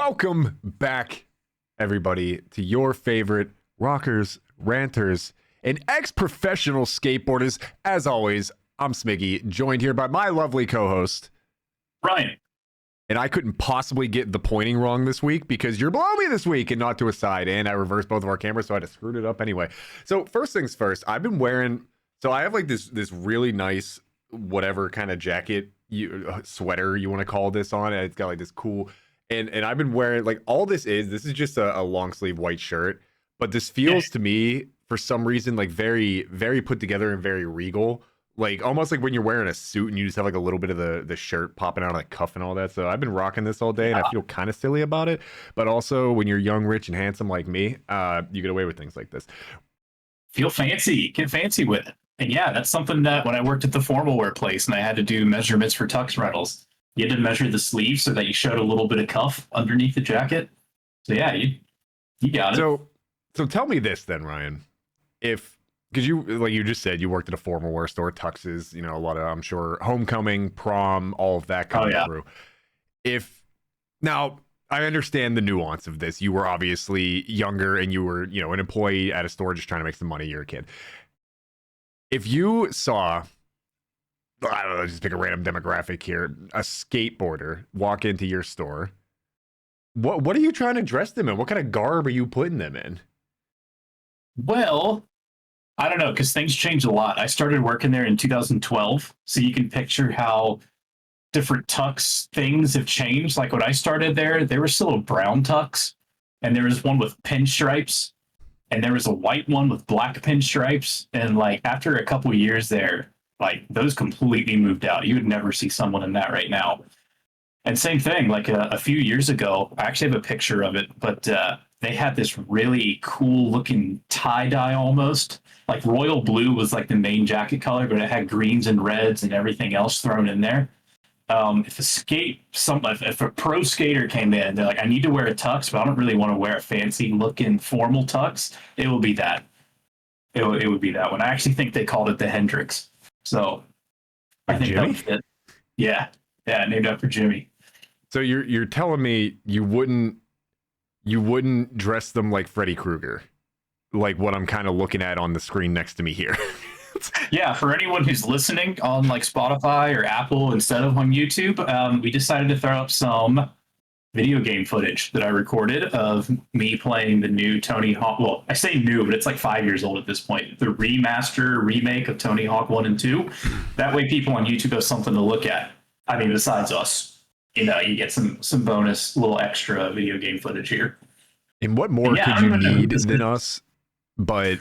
Welcome back, everybody, to your favorite rockers, ranters, and ex-professional skateboarders. As always, I'm Smiggy, joined here by my lovely co-host, Ryan. And I couldn't possibly get the pointing wrong this week because you're below me this week and not to a side. And I reversed both of our cameras, so I had to screw it up anyway. So first things first, I've been wearing, so I have like this really nice, whatever kind of jacket, sweater you want to call this on. And it's got like this cool, and I've been wearing like all this is just a long sleeve white shirt. But this feels to me, for some reason, like very, very put together and very regal. Like almost like when you're wearing a suit and you just have like a little bit of the shirt popping out of the cuff and all that. So I've been rocking this all day and I feel kind of silly about it. But also when you're young, rich, and handsome like me, you get away with things like this. Feel fancy, get fancy with it. And yeah, that's something that when I worked at the formal wear place and I had to do measurements for tux rentals, you had to measure the sleeve so that you showed a little bit of cuff underneath the jacket. So yeah, you got it. So tell me this then, Ryan. Because you, like you just said, you worked at a formal wear store, tuxes, you know, a lot of, I'm sure, homecoming, prom, all of that coming through. Now, I understand the nuance of this. You were obviously younger and you were, you know, an employee at a store just trying to make some money. You're a kid. If you saw, I don't know, just pick a random demographic here, a skateboarder walk into your store, what are you trying to dress them in? What kind of garb are you putting them in? Well, I don't know, because things changed a lot. I started working there in 2012, so you can picture how different tux things have changed. Like when I started there were still brown tux, and there was one with pinstripes, and there was a white one with black pinstripes. And like after a couple of years there, like those completely moved out. You would never see someone in that right now. And same thing, like a few years ago, I actually have a picture of it, but they had this really cool looking tie-dye almost. Like royal blue was like the main jacket color, but it had greens and reds and everything else thrown in there. If a pro skater came in, they're like, I need to wear a tux, but I don't really want to wear a fancy looking formal tux. It will be that. It would be that one. I actually think they called it the Hendrix. So I think that was it. Yeah, named after Jimmy. So you're telling me you wouldn't dress them like Freddy Krueger, like what I'm kind of looking at on the screen next to me here. Yeah, for anyone who's listening on like Spotify or Apple instead of on YouTube, we decided to throw up some video game footage that I recorded of me playing the new Tony Hawk. Well, I say new, but it's like 5 years old at this point. The remake of Tony Hawk 1 and 2. That way people on YouTube have something to look at. I mean, besides us. You know, you get some bonus little extra video game footage here. And what more could you need than us? But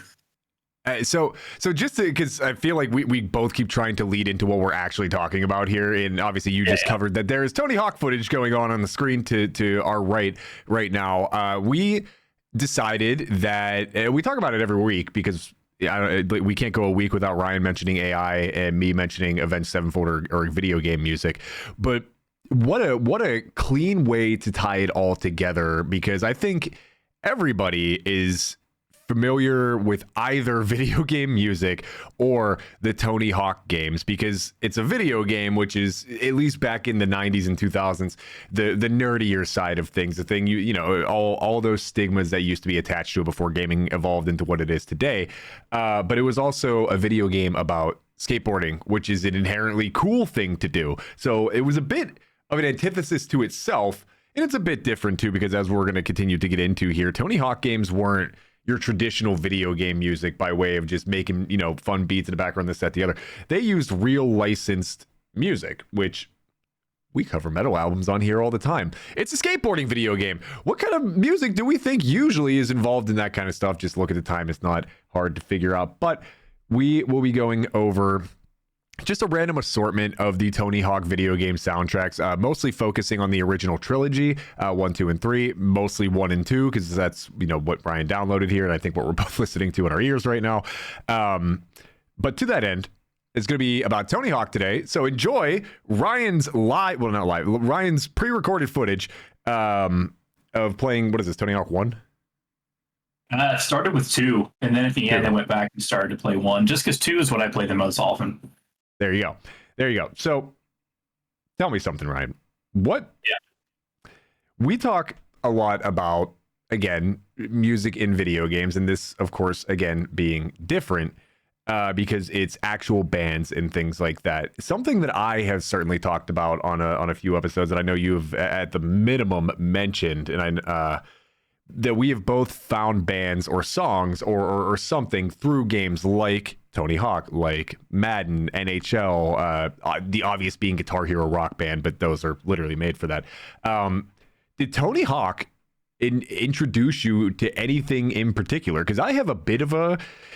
so just because I feel like we both keep trying to lead into what we're actually talking about here, and obviously you just covered that there is Tony Hawk footage going on the screen to our right now. We decided that we talk about it every week because we can't go a week without Ryan mentioning AI and me mentioning Avenged Sevenfold or video game music, but what a clean way to tie it all together, because I think everybody is familiar with either video game music or the Tony Hawk games, because it's a video game, which is, at least back in the 90s and 2000s, the nerdier side of things, the thing you know, all those stigmas that used to be attached to it before gaming evolved into what it is today. But it was also a video game about skateboarding, which is an inherently cool thing to do. So it was a bit of an antithesis to itself, and it's a bit different too, because as we're going to continue to get into here, Tony Hawk games weren't your traditional video game music by way of just making, you know, fun beats in the background, this, that, the other. They used real licensed music, which we cover metal albums on here all the time. It's a skateboarding video game. What kind of music do we think usually is involved in that kind of stuff? Just look at the time. It's not hard to figure out, but we will be going over just a random assortment of the Tony Hawk video game soundtracks, mostly focusing on the original trilogy, 1, 2, and 3, mostly 1 and 2, because that's, you know, what Ryan downloaded here, and I think what we're both listening to in our ears right now. But to that end, it's going to be about Tony Hawk today, so enjoy Ryan's Ryan's pre-recorded footage of playing, what is this, Tony Hawk 1? It started with 2, and then at the end I went back and started to play 1, just because 2 is what I play the most often. There you go. So tell me something, Ryan. We talk a lot about, again, music in video games, and this, of course, again, being different because it's actual bands and things like that. Something that I have certainly talked about on a few episodes that I know you've at the minimum mentioned, and that we have both found bands or songs or something through games like Tony Hawk, like Madden, NHL, the obvious being Guitar Hero Rock Band, but those are literally made for that. Did Tony Hawk introduce you to anything in particular? Because I have a bit of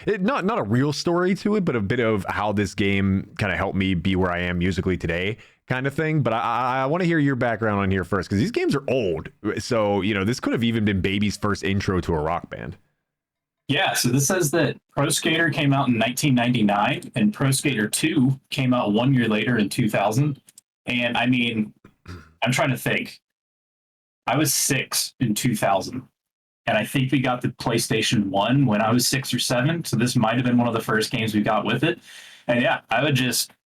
not a real story to it, but a bit of how this game kind of helped me be where I am musically today, kind of thing. But I want to hear your background on here first, because these games are old. So, this could have even been baby's first intro to a rock band. Yeah, so this says that Pro Skater came out in 1999 and Pro Skater 2 came out 1 year later in 2000. And I mean, I'm trying to think. I was 6 in 2000. And I think we got the PlayStation 1 when I was 6 or 7. So this might have been one of the first games we got with it. And yeah,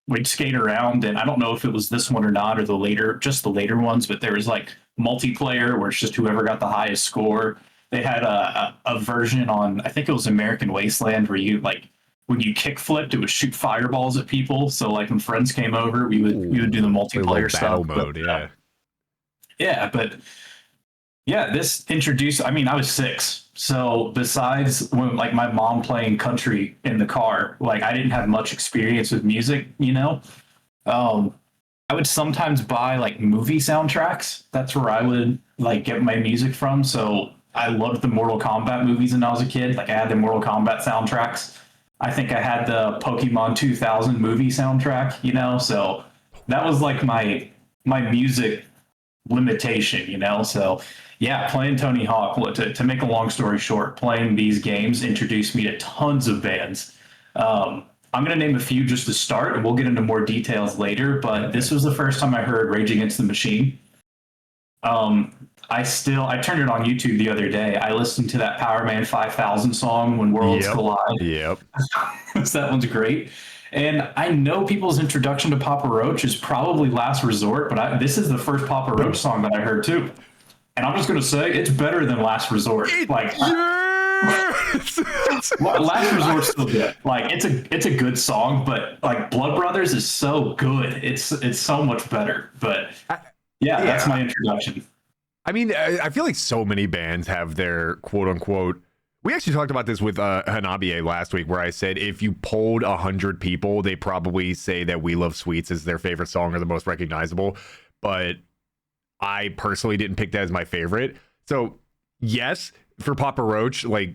we'd skate around, and I don't know if it was this one or not, or just the later ones, but there was like multiplayer where it's just whoever got the highest score. They had a version on, I think it was American Wasteland, where you like when you kick flipped, it would shoot fireballs at people. So like when friends came over, we would do the multiplayer stuff. Mode, yeah. Yeah, this introduced, I mean, I was 6. So besides when like my mom playing country in the car, like I didn't have much experience with music, I would sometimes buy like movie soundtracks. That's where I would like get my music from. So I loved the Mortal Kombat movies when I was a kid. Like I had the Mortal Kombat soundtracks. I think I had the Pokemon 2000 movie soundtrack, so that was like my music limitation, so yeah, playing Tony Hawk, to make a long story short, playing these games introduced me to tons of bands. I'm going to name a few just to start, and we'll get into more details later, but this was the first time I heard Rage Against the Machine. I turned it on YouTube the other day. I listened to that Power Man 5000 song, When Worlds Collide. Yep. That one's great. And I know people's introduction to Papa Roach is probably Last Resort, but this is the first Papa Roach song that I heard too. And I'm just going to say it's better than Last Resort. Last Resort's still good. Like it's a good song, but like Blood Brothers is so good. It's so much better. But yeah, that's my introduction. I mean, I feel like so many bands have their quote unquote. We actually talked about this with Hanabiye last week, where I said if you polled 100 people, they probably say that We Love Sweets is their favorite song or the most recognizable. But I personally didn't pick that as my favorite. So yes, for Papa Roach, like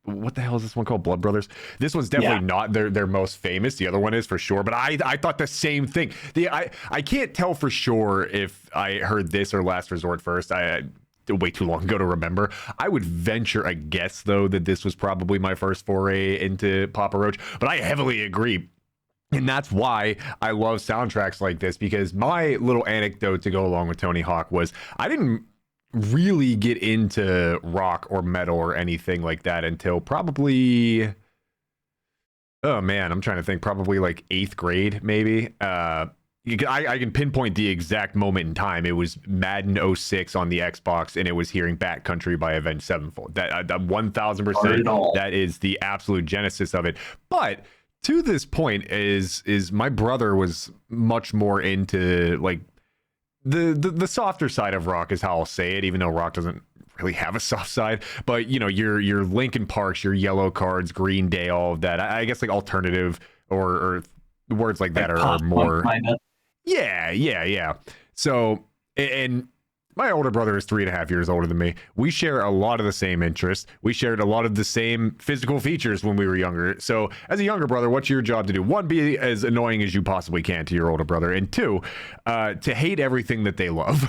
what the hell is this one called? Blood Brothers. This one's definitely not their most famous. The other one is for sure. But I thought the same thing. I can't tell for sure if I heard this or Last Resort first. I way too long ago to remember. I would venture a guess though that this was probably my first foray into Papa Roach. But I heavily agree. And that's why I love soundtracks like this, because my little anecdote to go along with Tony Hawk was I didn't really get into rock or metal or anything like that until probably, oh man, I'm trying to think, probably like 8th grade, maybe. I can pinpoint the exact moment in time. It was Madden 06 on the Xbox, and it was hearing Backcountry by Avenged Sevenfold. That 1000%, that is the absolute genesis of it. But to this point is my brother was much more into like the softer side of rock, is how I'll say it, even though rock doesn't really have a soft side. But your Linkin Parks, your Yellow Cards, Green Day, all of that. I guess like alternative or words like that are more. Yeah. So, and my older brother is 3.5 years older than me. We share a lot of the same interests. We shared a lot of the same physical features when we were younger. So as a younger brother, what's your job to do? 1, be as annoying as you possibly can to your older brother. And 2, to hate everything that they love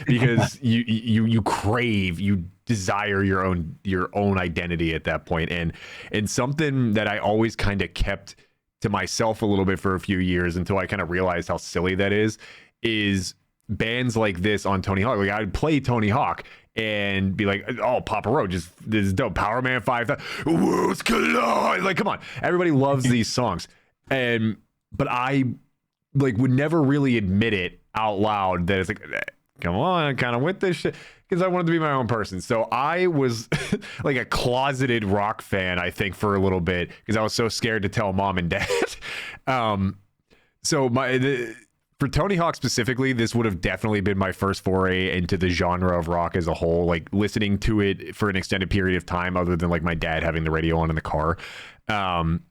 because you crave, you desire your own identity at that point. And something that I always kind of kept to myself a little bit for a few years until I kind of realized how silly that is bands like this on Tony Hawk. Like I'd play Tony Hawk and be like, oh, Papa Roach, this is dope. Power Man 5000, Worlds Collide. Like, come on. Everybody loves these songs. But I like would never really admit it out loud that it's like, come on, kind of with this shit, because I wanted to be my own person. So I was like a closeted rock fan, I think, for a little bit, because I was so scared to tell mom and dad. So for Tony Hawk specifically, this would have definitely been my first foray into the genre of rock as a whole, like listening to it for an extended period of time, other than like my dad having the radio on in the car. And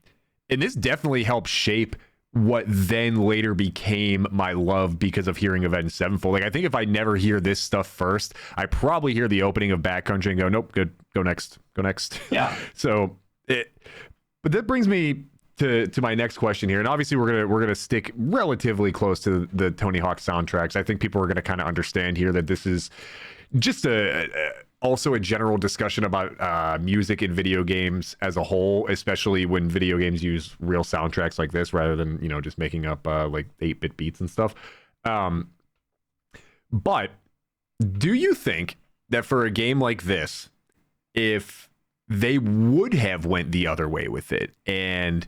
this definitely helped shape what then later became my love because of hearing Avenged Sevenfold. Like, I think if I never hear this stuff first, I probably hear the opening of Backcountry and go, nope, good, go next. Yeah. But that brings me to my next question here, and obviously we're gonna stick relatively close to the Tony Hawk soundtracks. I think people are gonna kind of understand here that this is just also a general discussion about music in video games as a whole, especially when video games use real soundtracks like this rather than, you know, just making up like 8-bit beats and stuff. But do you think that for a game like this, if they would have went the other way with it, and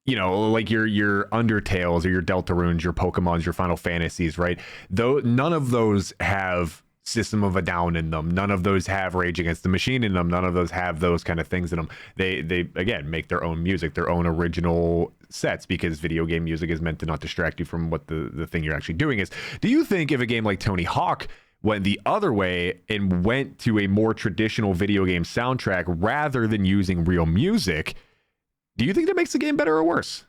you know, like your Undertales or your Deltarunes, your Pokemons, your Final Fantasies, right? Though none of those have System of a Down in them. None of those have Rage Against the Machine in them. None of those have those kind of things in them. They again make their own music, their own original sets, because video game music is meant to not distract you from what the thing you're actually doing is. Do you think if a game like Tony Hawk went the other way and went to a more traditional video game soundtrack rather than using real music, do you think that makes the game better or worse?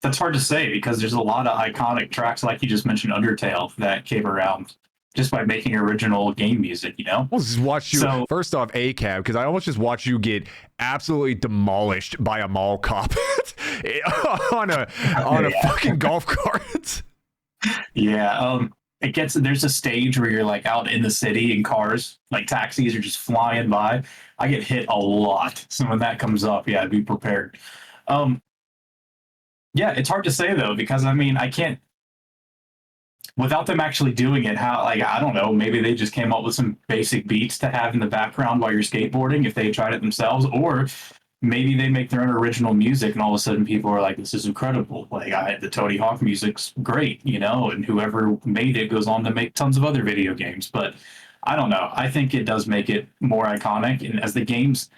That's hard to say because there's a lot of iconic tracks, like you just mentioned, Undertale, that came around just by making original game music, you know? We'll just watch you, first off, ACAB, because I almost just watched you get absolutely demolished by a mall cop on a fucking golf cart. Yeah, there's a stage where you're like out in the city in cars, like taxis are just flying by. I get hit a lot. So when that comes up, yeah, be prepared. Yeah, it's hard to say though, because I mean, I can't, without them actually doing it, how, like, I don't know, maybe they just came up with some basic beats to have in the background while you're skateboarding if they tried it themselves, or maybe they make their own original music and all of a sudden people are like, this is incredible. Like, the Tony Hawk music's great, you know, and whoever made it goes on to make tons of other video games. But I don't know. I think it does make it more iconic. And as the games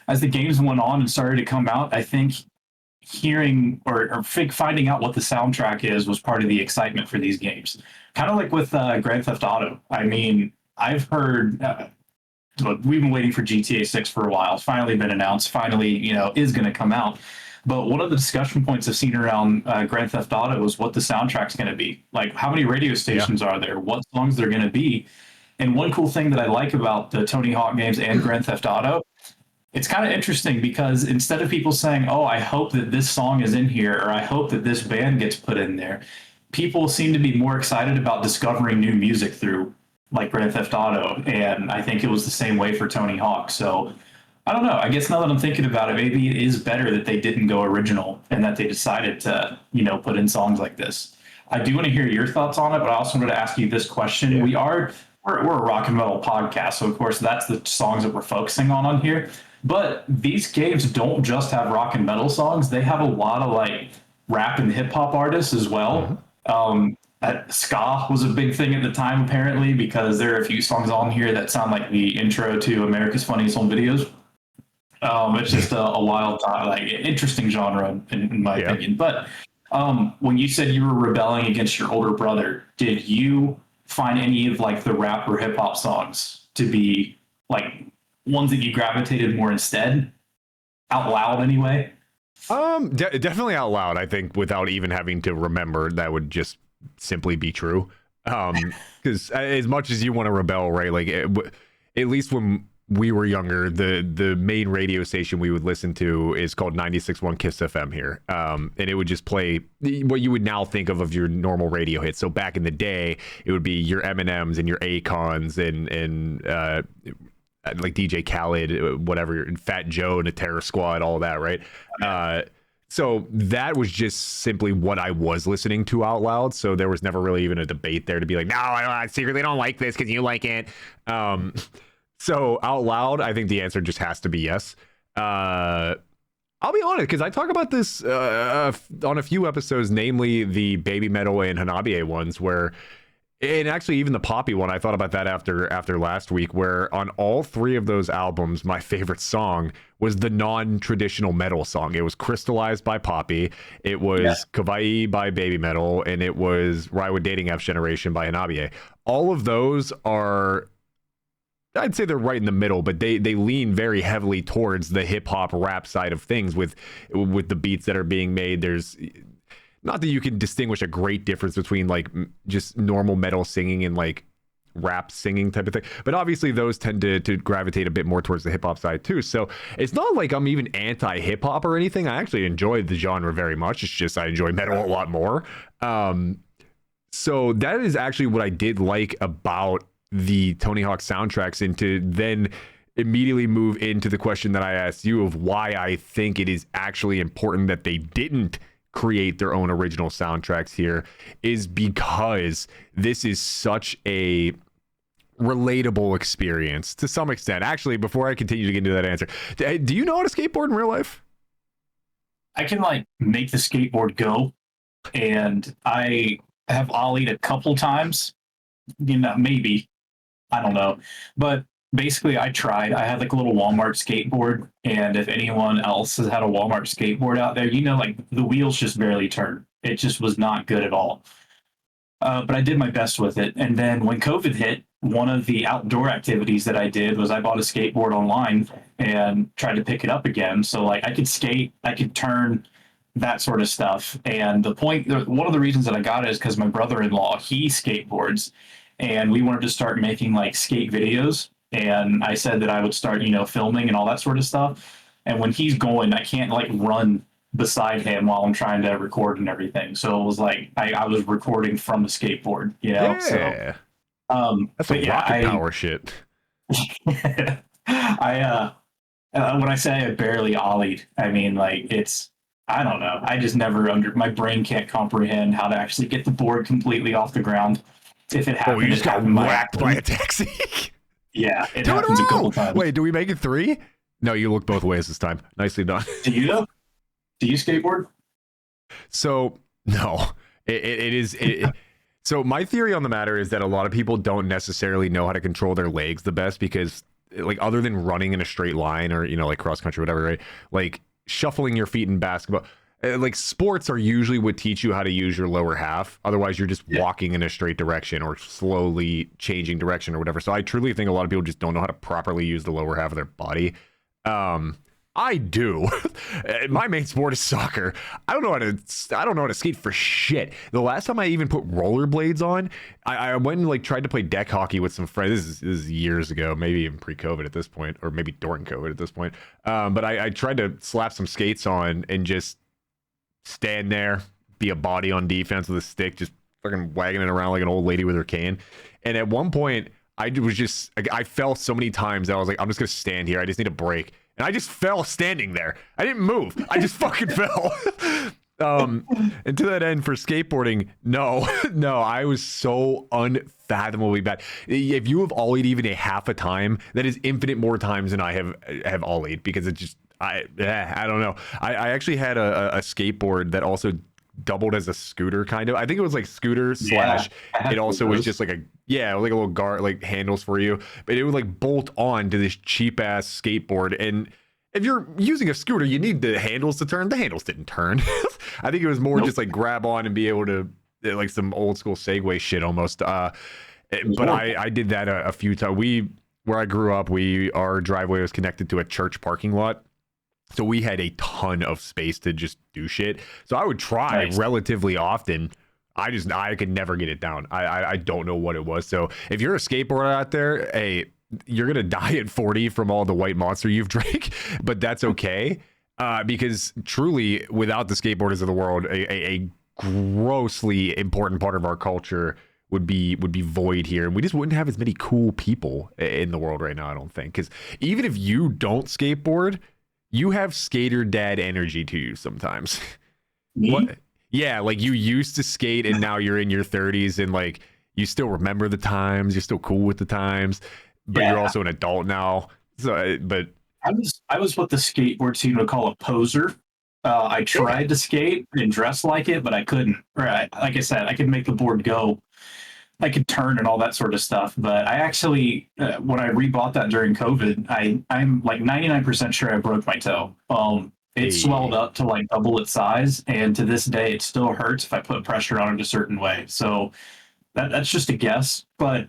went on and started to come out, I think hearing or finding out what the soundtrack is was part of the excitement for these games. Kind of like with Grand Theft Auto. I mean, I've heard we've been waiting for GTA 6 for a while. It's finally been announced. Finally, you know, is going to come out. But one of the discussion points I've seen around Grand Theft Auto is what the soundtrack's going to be. Like, how many radio stations are there? What songs they're going to be? And one cool thing that I like about the Tony Hawk games and Grand Theft Auto, it's kind of interesting because instead of people saying, oh, I hope that this song is in here, or I hope that this band gets put in there, people seem to be more excited about discovering new music through like Grand Theft Auto. And I think it was the same way for Tony Hawk. So I don't know. I guess now that I'm thinking about it, maybe it is better that they didn't go original and that they decided to, you know, put in songs like this. I do want to hear your thoughts on it, but I also wanted to ask you this question. Yeah. We're a rock and metal podcast, so of course that's the songs that we're focusing on here. But these games don't just have rock and metal songs; they have a lot of like rap and hip hop artists as well. Ska was a big thing at the time, apparently, because there are a few songs on here that sound like the intro to America's Funniest Home Videos. It's just a wild, like interesting genre in my opinion. But when you said you were rebelling against your older brother, did you find any of like the rap or hip hop songs to be like ones that you gravitated more instead, out loud anyway? Definitely out loud. I think without even having to remember, that would just simply be true. Because as much as you want to rebel, right? Like at least when we were younger, the main radio station we would listen to is called 96.1 Kiss FM here. And it would just play what you would now think of your normal radio hits. So back in the day, it would be your Eminems and your Akons and like DJ Khaled, whatever, and Fat Joe and the Terror Squad, all that, right? So that was just simply what I was listening to out loud. So there was never really even a debate there to be like, no, I secretly don't like this because you like it. So out loud, I think the answer just has to be yes. I'll be honest, because I talk about this on a few episodes, namely the Baby Metal and Hanabiye ones, where, and actually even the Poppy one, I thought about that after last week, where on all three of those albums, my favorite song was the non-traditional metal song. It was Crystallized by Poppy, it was Kawaii by Baby Metal, and it was Ride with Dating Apps Generation by Hanabiye. All of those are, I'd say they're right in the middle, but they lean very heavily towards the hip hop rap side of things with the beats that are being made. There's not that you can distinguish a great difference between like just normal metal singing and like rap singing type of thing, but obviously those tend to gravitate a bit more towards the hip hop side too. So it's not like I'm even anti hip hop or anything. I actually enjoy the genre very much. It's just I enjoy metal a lot more. So that is actually what I did like about the Tony Hawk soundtracks, and to then immediately move into the question that I asked you of why I think it is actually important that they didn't create their own original soundtracks here, is because this is such a relatable experience to some extent. Actually, before I continue to get into that answer, do you know how to skateboard in real life? I can like make the skateboard go, and I have ollied a couple times, maybe. I don't know. But basically, I tried. I had like a little Walmart skateboard. And if anyone else has had a Walmart skateboard out there, like the wheels just barely turn. It just was not good at all. But I did my best with it. And then when COVID hit, one of the outdoor activities that I did was I bought a skateboard online and tried to pick it up again. So like I could skate, I could turn, that sort of stuff. And one of the reasons that I got it is because my brother-in-law, he skateboards, and we wanted to start making like skate videos. And I said that I would start, filming and all that sort of stuff. And when he's going, I can't like run beside him while I'm trying to record and everything. So it was like I was recording from the skateboard, Yeah. So that's a rocket power shit. When I say I barely ollied, I mean like I don't know. I just never my brain can't comprehend how to actually get the board completely off the ground. If it happened, you just got whacked by a taxi. Yeah, it happens a couple times. Wait, do we make it 3? No, you looked both ways this time. Nicely done. Do you skateboard? So no, it is. So my theory on the matter is that a lot of people don't necessarily know how to control their legs the best, because like other than running in a straight line or like cross country, whatever, right? Like shuffling your feet in basketball. Like sports are usually what teach you how to use your lower half. Otherwise, you're just walking in a straight direction or slowly changing direction or whatever. So I truly think a lot of people just don't know how to properly use the lower half of their body. I do. My main sport is soccer. I don't know how to skate for shit. The last time I even put rollerblades on, I went and like tried to play deck hockey with some friends. This is years ago, maybe even pre-COVID at this point, or maybe during COVID at this point. But I tried to slap some skates on and just stand there, be a body on defense with a stick, just fucking wagging it around like an old lady with her cane. And at one point, I fell so many times that I was like, I'm just gonna stand here. I just need a break. And I just fell standing there. I didn't move. I just fucking fell. And to that end, for skateboarding, no, I was so unfathomably bad. If you have ollied even a half a time, that is infinite more times than I have ollied, because it just, I don't know. I actually had a skateboard that also doubled as a scooter, kind of. I think it was like scooter slash. It also was just like like a little guard, like handles for you, but it would like bolt on to this cheap ass skateboard. And if you're using a scooter, you need the handles to turn. The handles didn't turn. I think it was more just like grab on and be able to, like some old school Segway shit almost. But I did that a few times. Where I grew up, our driveway was connected to a church parking lot. So we had a ton of space to just do shit. So I would try relatively often. I could never get it down. I don't know what it was. So if you're a skateboarder out there, hey, you're going to die at 40 from all the white monster you've drank, but that's okay. Because truly, without the skateboarders of the world, a grossly important part of our culture would be void here. And we just wouldn't have as many cool people in the world right now, I don't think. Because even if you don't skateboard, you have skater dad energy to you sometimes. Me? What? Yeah, like you used to skate and now you're in your 30s and like you still remember the times, you're still cool with the times, but you're also an adult now. So, but I was what the skateboard scene would call a poser. I Yeah. tried to skate and dress like it, but I couldn't. Right, like I said, I could make the board go, I could turn and all that sort of stuff. But I actually, when I rebought that during COVID, I'm like 99% sure I broke my toe. It swelled Hey. up to like double its size, and to this day, it still hurts if I put pressure on it a certain way. So that's just a guess. But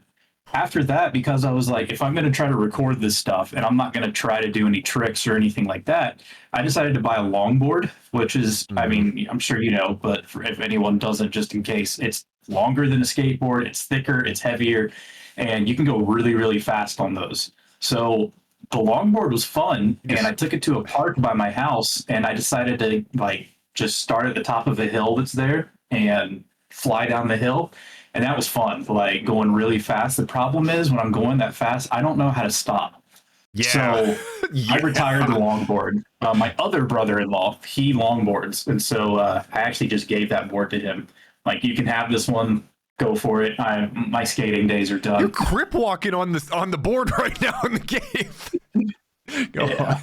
after that, because I was like, if I'm going to try to record this stuff and I'm not going to try to do any tricks or anything like that, I decided to buy a longboard, which is, I Mhm. mean, I'm sure you know, but if anyone doesn't, just in case, it's longer than a skateboard, it's thicker, it's heavier, and you can go really, really fast on those. So the longboard was fun, and I Just took it to a park by my house, and I decided to like just start at the top of a hill that's there and fly down the hill, and that was fun, like going really fast. The problem is when I'm going that fast, I don't know how to stop. yeah. So I retired the Yeah. longboard. My other brother-in-law, he longboards, and so I actually just gave that board to him. Like, you can have this one, go for it. My skating days are You're done. crip walking on the board right now in the game. Go on. Yeah,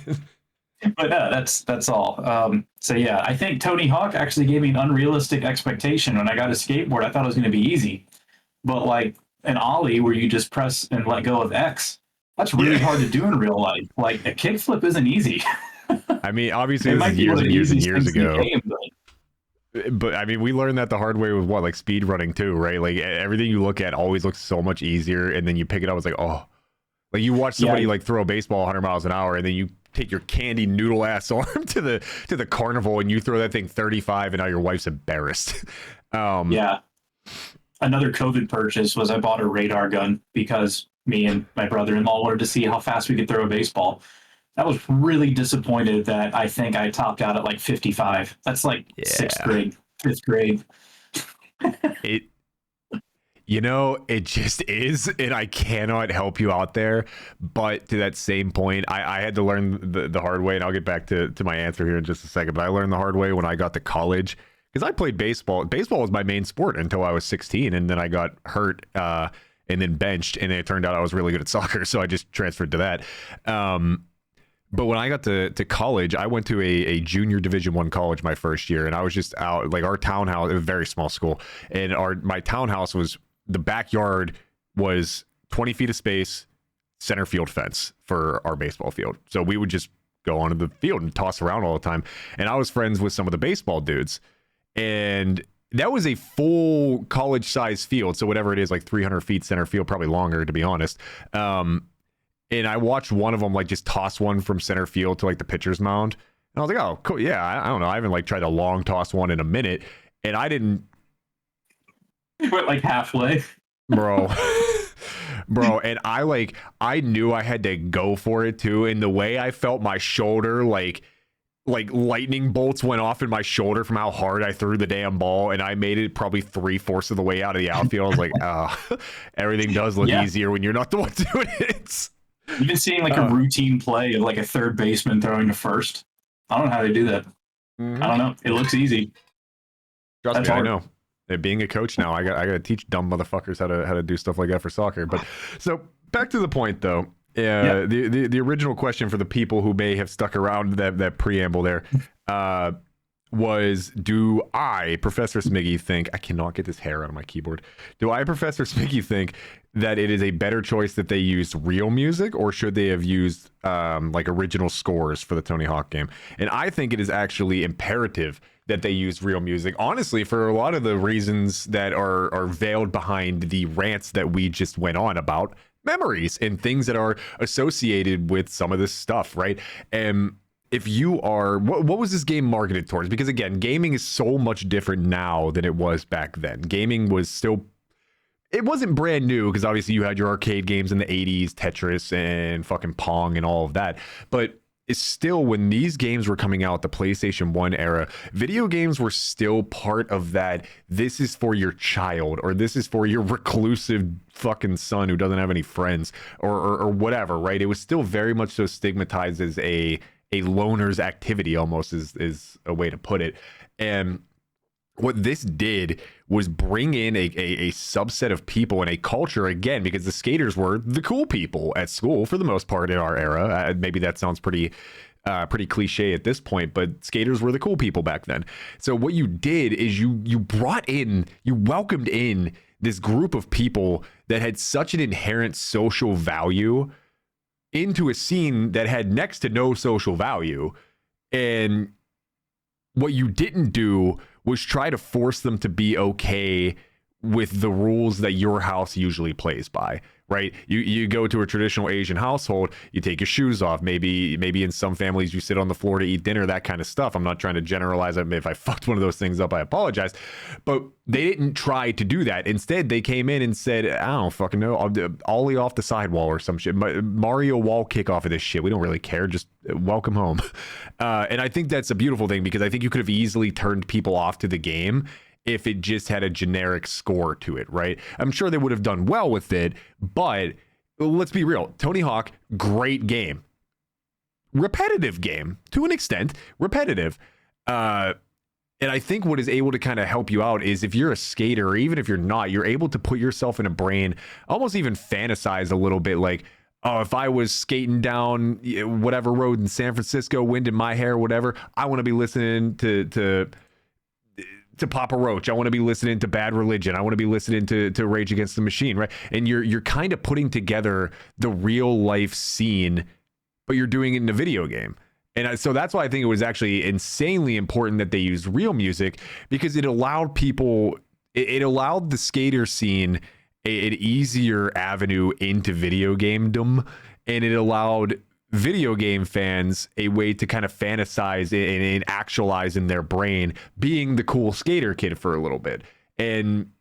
but that's all. So yeah, I think Tony Hawk actually gave me an unrealistic expectation when I got a skateboard. I thought it was going to be easy, but like an ollie where you just press and let go of X, that's really Yeah. hard to do in real life. Like a kickflip isn't easy. I mean, obviously, It this might is be one years of and the years and easiest years things in the ago. game, but But I mean, we learned that the hard way with what, like speed running too, right? Like everything you look at always looks so much easier, and then you pick it up, it's like, oh, like you watch yeah, somebody like throw a baseball 100 miles an hour, and then you take your candy noodle ass arm to the carnival, and you throw that thing 35, and now your wife's embarrassed. Um, yeah. Another COVID purchase was I bought a radar gun because me and my brother-in-law wanted to see how fast we could throw a baseball. I was really disappointed that I think I topped out at like 55. That's like sixth yeah, grade, fifth grade. it it just is, and I cannot help you out there. But to that same point, I had to learn the hard way, and I'll get back to my answer here in just a second. But I learned the hard way when I got to college because I played baseball. Baseball was my main sport until I was 16, and then I got hurt and then benched, and it turned out I was really good at soccer, so I just transferred to that. But when I got to college, I went to a junior Division 1 college my first year, and I was just out like our townhouse, a very small school, and my townhouse was the backyard was 20 feet of space, center field fence for our baseball field. So we would just go onto the field and toss around all the time. And I was friends with some of the baseball dudes, and that was a full college size field. So whatever it is, like 300 feet center field, probably longer to be honest. And I watched one of them like just toss one from center field to like the pitcher's mound. And I was like, oh, cool. Yeah, I don't know. I haven't like tried a long toss one in a minute. And I didn't, Went like halfway. bro. Bro, and I knew I had to go for it too. And the way I felt my shoulder, like lightning bolts went off in my shoulder from how hard I threw the damn ball, and I made it probably 3/4 of the way out of the outfield. I was like, everything does look Yeah. easier when you're not the one doing it. Even seeing like a routine play of like a third baseman throwing to first. I don't know how they do that. I don't know. It looks easy. Trust That's me, I hard. know. Being a coach now, I got to teach dumb motherfuckers how to do stuff like that for soccer. But so back to the point though. Yeah. The original question for the people who may have stuck around that preamble there was, do I, Professor Smiggy, think I cannot get this hair out of my keyboard? Do I, Professor Smiggy, think that it is a better choice that they used real music, or should they have used like original scores for the Tony Hawk game? And I think it is actually imperative that they use real music, honestly, for a lot of the reasons that are veiled behind the rants that we just went on about memories and things that are associated with some of this stuff, right? And if you are, what was this game marketed towards? Because again, gaming is so much different now than it was back then. Gaming was still, it wasn't brand new because obviously you had your arcade games in the 80s, Tetris and fucking Pong and all of that. But it's still, when these games were coming out, the PlayStation 1 era, video games were still part of that. This is for your child, or this is for your reclusive fucking son who doesn't have any friends, or whatever, right? It was still very much so stigmatized as a loner's activity, almost is a way to put it. And what this did was bring in a subset of people and a culture again, because the skaters were the cool people at school for the most part in our era. Maybe that sounds pretty cliche at this point, but skaters were the cool people back then. So what you did is you welcomed in this group of people that had such an inherent social value into a scene that had next to no social value. And what you didn't do was try to force them to be okay with the rules that your house usually plays by, right? You go to a traditional Asian household, you take your shoes off. Maybe in some families you sit on the floor to eat dinner, that kind of stuff. I'm not trying to generalize. If I fucked one of those things up, I apologize. But they didn't try to do that. Instead, they came in and said, I don't fucking know, I'll ollie off the sidewall or some shit. Mario wall kick off of this shit. We don't really care. Just welcome home. And I think that's a beautiful thing, because I think you could have easily turned people off to the game if it just had a generic score to it, right? I'm sure they would have done well with it, but let's be real. Tony Hawk, great game. Repetitive game, to an extent, repetitive. And I think what is able to kind of help you out is if you're a skater, or even if you're not, you're able to put yourself in a brain, almost even fantasize a little bit like, oh, if I was skating down whatever road in San Francisco, wind in my hair, whatever, I want to be listening to Papa Roach. I want to be listening to Bad Religion. I want to be listening to Rage Against the Machine, right? And you're kind of putting together the real life scene, but you're doing it in a video game. And so that's why I think it was actually insanely important that they used real music, because it allowed people, it allowed the skater scene an easier avenue into video gamedom, and it allowed video game fans a way to kind of fantasize and actualize in their brain being the cool skater kid for a little bit. And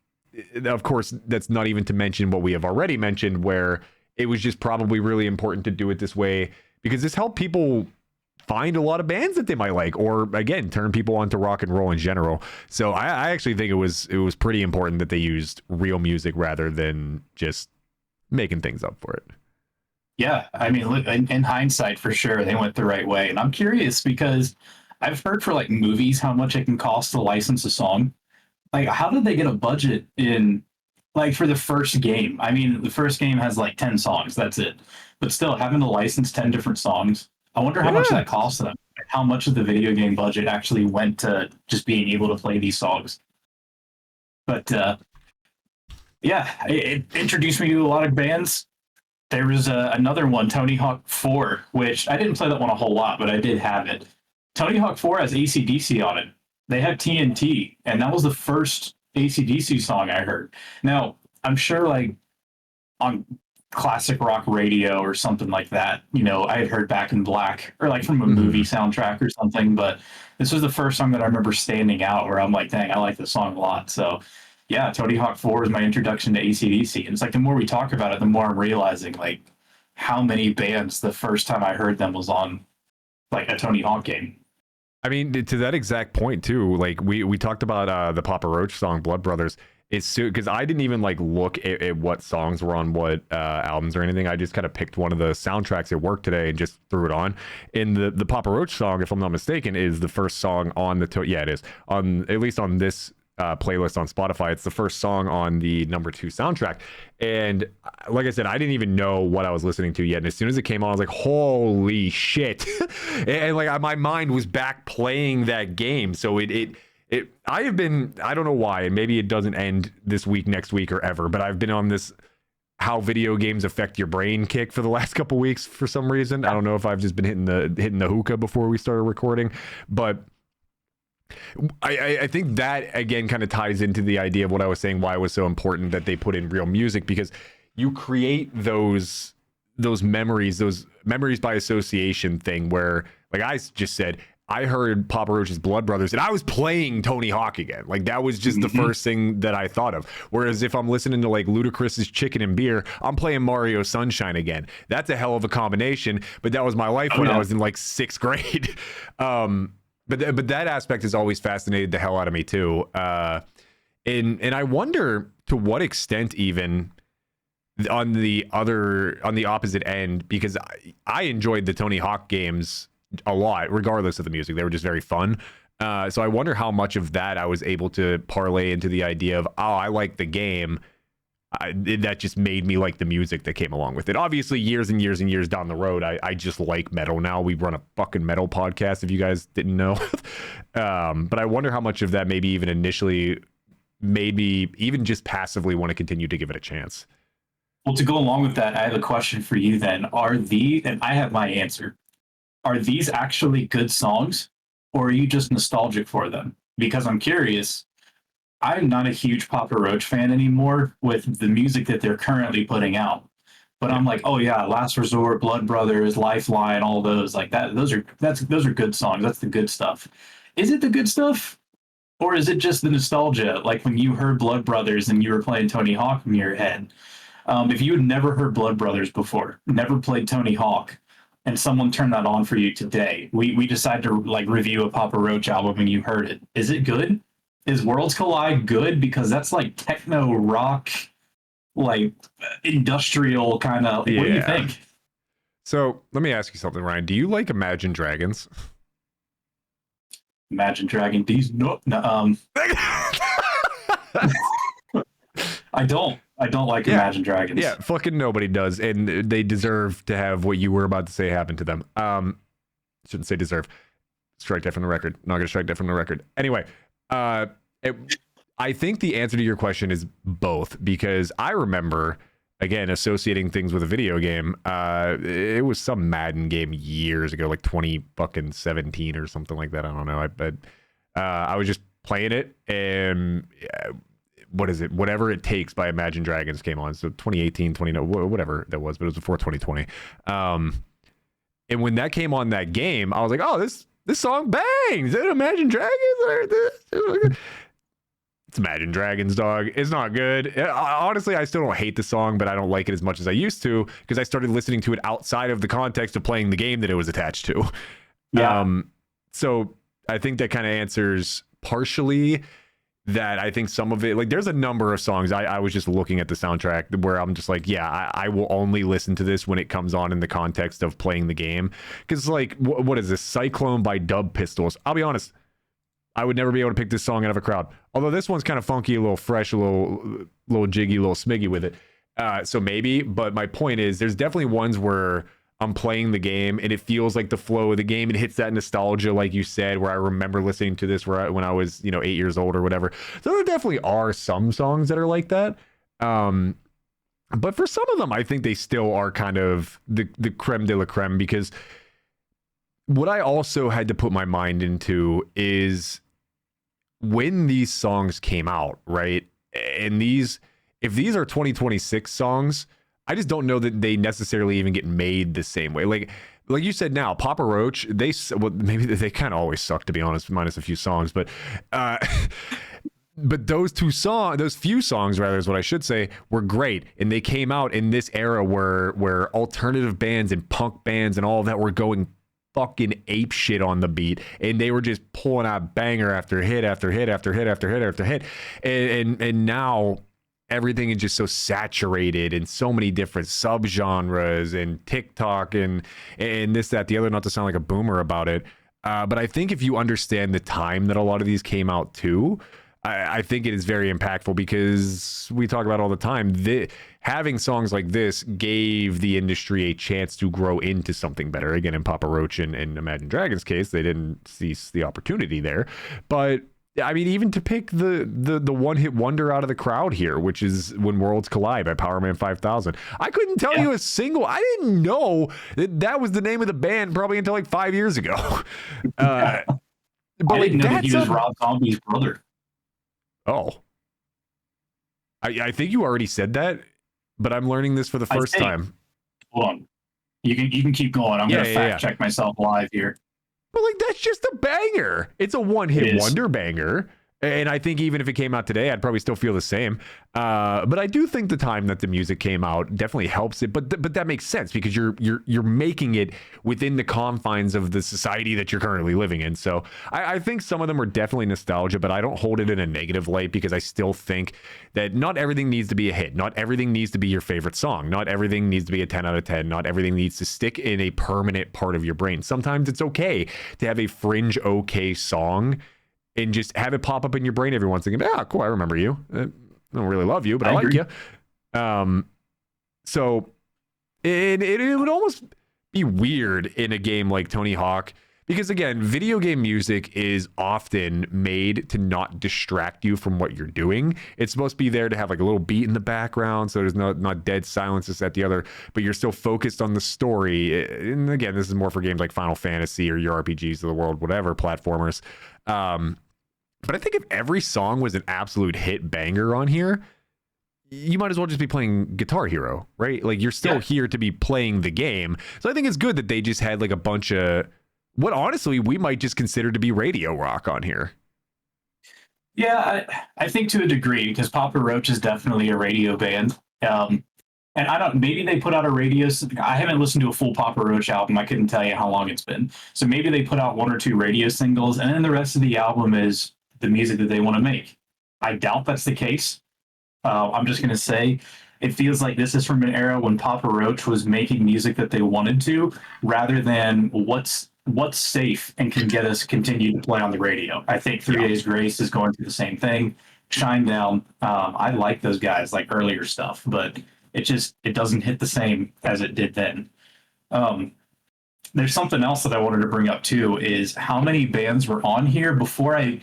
of course, that's not even to mention what we have already mentioned, where it was just probably really important to do it this way because this helped people find a lot of bands that they might like, or again, turn people onto rock and roll in general. So I actually think it was pretty important that they used real music rather than just making things up for it. Yeah, I mean, look, in hindsight, for sure, they went the right way. And I'm curious because I've heard for like movies how much it can cost to license a song. Like, how did they get a budget in, like, for the first game? I mean, the first game has like 10 songs, that's it. But still, having to license 10 different songs, I wonder how much that cost them. How much of the video game budget actually went to just being able to play these songs. But yeah, it introduced me to a lot of bands. There was another one, Tony Hawk 4, which I didn't play that one a whole lot, but I did have it. Tony Hawk 4 has AC/DC on it. They have TNT, and that was the first AC/DC song I heard. Now, I'm sure like on classic rock radio or something like that, you know, I had heard Back in Black or like from a movie soundtrack or something, but this was the first song that I remember standing out where I'm like, dang, I like this song a lot. So yeah, Tony Hawk 4 is my introduction to AC/DC. And it's like the more we talk about it, the more I'm realizing like how many bands the first time I heard them was on like a Tony Hawk game. I mean, to that exact point too, like we talked about the Papa Roach song Blood Brothers. It's because I didn't even like look at what songs were on what albums or anything. I just kind of picked one of the soundtracks at work today and just threw it on. And the Papa Roach song, if I'm not mistaken, is the first song on the yeah, it is on, at least on this playlist on Spotify. It's the first song on the number 2 soundtrack. And like I said, I didn't even know what I was listening to yet. And as soon as it came on, I was like, holy shit. And like my mind was back playing that game. So I have been, I don't know why, and maybe it doesn't end this week, next week, or ever, but I've been on this how video games affect your brain kick for the last couple weeks for some reason. I don't know if I've just been hitting the hookah before we started recording, but I think that again kind of ties into the idea of what I was saying, why it was so important that they put in real music, because you create those memories by association thing where, like I just said, I heard Papa Roach's Blood Brothers and I was playing Tony Hawk again. Like that was just the first thing that I thought of. Whereas if I'm listening to like Ludacris's Chicken and Beer, I'm playing Mario Sunshine again. That's a hell of a combination, but that was my life when I was in like 6th grade. But that aspect has always fascinated the hell out of me too. And I wonder to what extent even on the opposite end, because I enjoyed the Tony Hawk games a lot, regardless of the music. They were just very fun. So I wonder how much of that I was able to parlay into the idea of, oh, I like the game. That just made me like the music that came along with it. Obviously, years and years and years down the road, I just like metal now. We run a fucking metal podcast, if you guys didn't know. But I wonder how much of that maybe even initially made me even just passively want to continue to give it a chance. Well, to go along with that, I have a question for you then. And I have my answer. Are these actually good songs, or are you just nostalgic for them? Because I'm curious. I'm not a huge Papa Roach fan anymore with the music that they're currently putting out. But I'm like, oh yeah, Last Resort, Blood Brothers, Lifeline, all those like that. Those are good songs. That's the good stuff. Is it the good stuff? Or is it just the nostalgia? Like when you heard Blood Brothers and you were playing Tony Hawk in your head. If you had never heard Blood Brothers before, never played Tony Hawk, and someone turned that on for you today, we decided to like review a Papa Roach album and you heard it. Is it good? Is Worlds Collide good? Because that's like techno rock, like industrial kind of. Yeah. What do you think? So let me ask you something, Ryan. Do you like Imagine Dragons? Imagine Dragons? No. I don't like Imagine Dragons. Yeah, fucking nobody does, and they deserve to have what you were about to say happen to them. Shouldn't say deserve. Strike that from the record. Not gonna strike that from the record. Anyway. I think the answer to your question is both, because I remember, again, associating things with a video game. It was some Madden game years ago, like 2017 or something like that. I don't know. I was just playing it, and what is it? Whatever It Takes by Imagine Dragons came on. So 2018, whatever that was, but it was before 2020. And when that came on that game, I was like, oh, this song bangs. Is it Imagine Dragons? It's Imagine Dragons, dog. It's not good. Honestly, I still don't hate the song, but I don't like it as much as I used to because I started listening to it outside of the context of playing the game that it was attached to. Yeah. So I think that kind of answers partially that. I think some of it, like there's a number of songs. I was just looking at the soundtrack where I'm just like, yeah, I will only listen to this when it comes on in the context of playing the game. Because like, what is this? Cyclone by Dub Pistols. I'll be honest, I would never be able to pick this song out of a crowd. Although this one's kind of funky, a little fresh, a little jiggy, a little smiggy with it. So maybe, but my point is there's definitely ones where I'm playing the game and it feels like the flow of the game. It hits that nostalgia, like you said, where I remember listening to this when I was, 8 years old or whatever. So there definitely are some songs that are like that. But for some of them, I think they still are kind of the creme de la creme, because what I also had to put my mind into is when these songs came out, right? And if these are 2026 songs, I just don't know that they necessarily even get made the same way. Like you said now, Papa Roach, maybe they kind of always suck, to be honest, minus a few songs, but those few songs rather is what I should say, were great. And they came out in this era where alternative bands and punk bands and all of that were going fucking ape shit on the beat, and they were just pulling out banger after hit after hit after hit after hit after hit. And now everything is just so saturated in so many different subgenres and TikTok and this, that, the other, not to sound like a boomer about it. But I think if you understand the time that a lot of these came out too, I think it is very impactful, because we talk about all the time, having songs like this gave the industry a chance to grow into something better. Again, in Papa Roach and Imagine Dragons case, they didn't seize the opportunity there. But I mean, even to pick the one-hit wonder out of the crowd here, which is When Worlds Collide by Powerman 5000. I couldn't tell you a single. I didn't know that was the name of the band probably until like 5 years ago. But I didn't know that he was Rob Zombie's brother. Oh. I think you already said that, but I'm learning this for the first time. Hold on. You can keep going. I'm going to fact check myself live here. But like, that's just a banger. It's a one-hit wonder banger. And I think even if it came out today, I'd probably still feel the same. But I do think the time that the music came out definitely helps it. But that makes sense, because you're making it within the confines of the society that you're currently living in. So I think some of them are definitely nostalgia, but I don't hold it in a negative light, because I still think that not everything needs to be a hit. Not everything needs to be your favorite song. Not everything needs to be a 10 out of 10. Not everything needs to stick in a permanent part of your brain. Sometimes it's okay to have a fringe okay song and just have it pop up in your brain every once in a while. Ah, cool, I remember you. I don't really love you, but I like agree. you. So it would almost be weird in a game like Tony Hawk, because again, video game music is often made to not distract you from what you're doing. It's supposed to be there to have like a little beat in the background, so there's not dead silences at the other, but you're still focused on the story. And again, this is more for games like Final Fantasy or your RPGs of the world, whatever, platformers. But I think if every song was an absolute hit banger on here, you might as well just be playing Guitar Hero, right? Like, you're still here to be playing the game. So I think it's good that they just had like a bunch of what honestly we might just consider to be radio rock on here. Yeah, I think to a degree, because Papa Roach is definitely a radio band. And I don't, maybe they put out a radio. I haven't listened to a full Papa Roach album. I couldn't tell you how long it's been. So maybe they put out 1 or 2 radio singles, and then the rest of the album is the music that they want to make. I doubt that's the case. I'm just going to say it feels like this is from an era when Papa Roach was making music that they wanted to, rather than what's safe and can get us continue to play on the radio. I think 3 Days Grace is going through the same thing. Shinedown, I like those guys, like earlier stuff, but it doesn't hit the same as it did then. There's something else that I wanted to bring up too, is how many bands were on here before I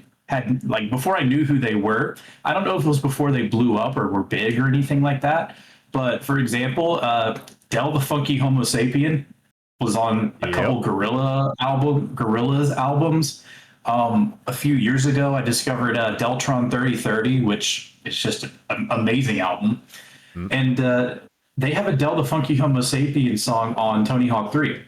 knew who they were. I don't know if it was before they blew up or were big or anything like that. But for example, Del the Funky Homo Sapien was on a couple Gorillaz albums. A few years ago, I discovered Deltron 3030, which is just an amazing album. Mm-hmm. And they have a Del the Funky Homo Sapien song on Tony Hawk 3.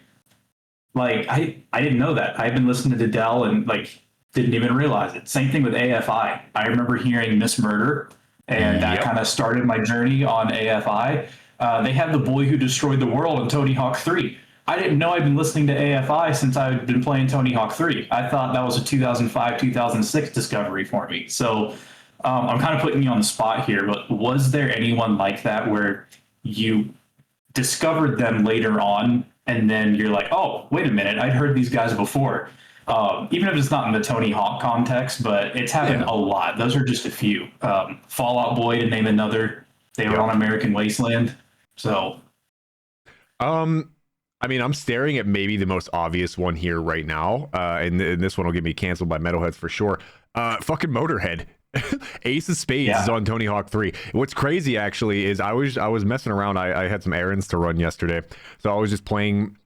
Like, I didn't know that. I've been listening to Del and like didn't even realize it. Same thing with AFI. I remember hearing Miss Murder, and that kind of started my journey on AFI. They had The Boy Who Destroyed the World in Tony Hawk 3. I didn't know I'd been listening to AFI since I'd been playing Tony Hawk 3. I thought that was a 2005, 2006 discovery for me. So I'm kind of putting you on the spot here, but was there anyone like that where you discovered them later on and then you're like, oh, wait a minute, I'd heard these guys before? Even if it's not in the Tony Hawk context, but it's happened a lot. Those are just a few. Fall Out Boy, to name another. They were on American Wasteland. So, I mean, I'm staring at maybe the most obvious one here right now, and this one will get me canceled by metalheads for sure. Fucking Motorhead. Ace of Spades is on Tony Hawk 3. What's crazy actually is I was messing around. I had some errands to run yesterday, so I was just playing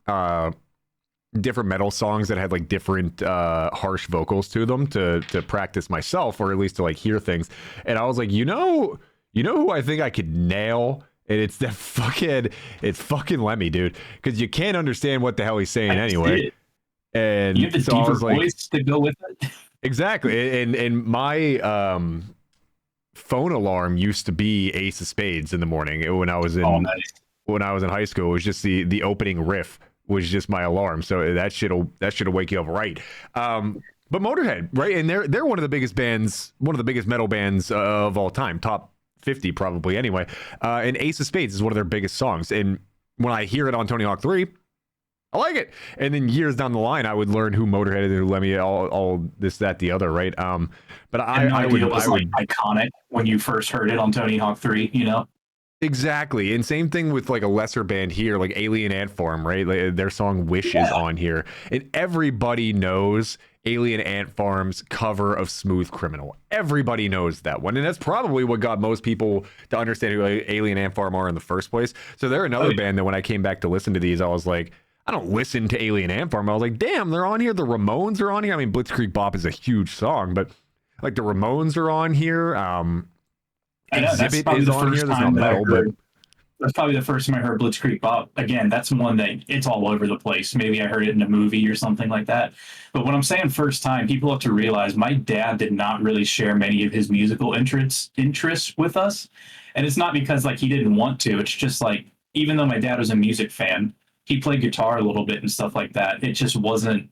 different metal songs that had like different harsh vocals to them to practice myself, or at least to like hear things. And I was like, you know who I think I could nail? And it's fucking Lemmy, dude, because you can't understand what the hell he's saying anyway. And you have the deeper voice to go with it. Exactly. And my phone alarm used to be Ace of Spades in the morning when I was in when I was in high school. It was just the opening riff was just my alarm. So that shit'll wake you up right. But Motorhead, right? And they're one of the biggest bands, one of the biggest metal bands of all time, top 50 probably anyway. And Ace of Spades is one of their biggest songs. And when I hear it on Tony Hawk 3, I like it. And then years down the line, I would learn who Motorhead is, who Lemmy, all this, that, the other, right? But I would iconic when you first heard it on Tony Hawk 3, you know? Exactly. And same thing with like a lesser band here, like Alien Ant Farm, right? Like, their song Wish is on here. And everybody knows Alien Ant Farm's cover of Smooth Criminal. Everybody knows that one. And that's probably what got most people to understand who Alien Ant Farm are in the first place. So they're another band that when I came back to listen to these, I was like, I don't listen to Alien Ant Farm. I was like, damn, they're on here. The Ramones are on here. I mean, Blitzkrieg Bop is a huge song, but like the Ramones are on here. Exhibit is on here. That's not metal, but that's probably the first time I heard Blitzkrieg Bop. Again, that's one that it's all over the place. Maybe I heard it in a movie or something like that. But when I'm saying first time, people have to realize my dad did not really share many of his musical interests with us. And it's not because like he didn't want to. It's just like, even though my dad was a music fan, he played guitar a little bit and stuff like that. It just wasn't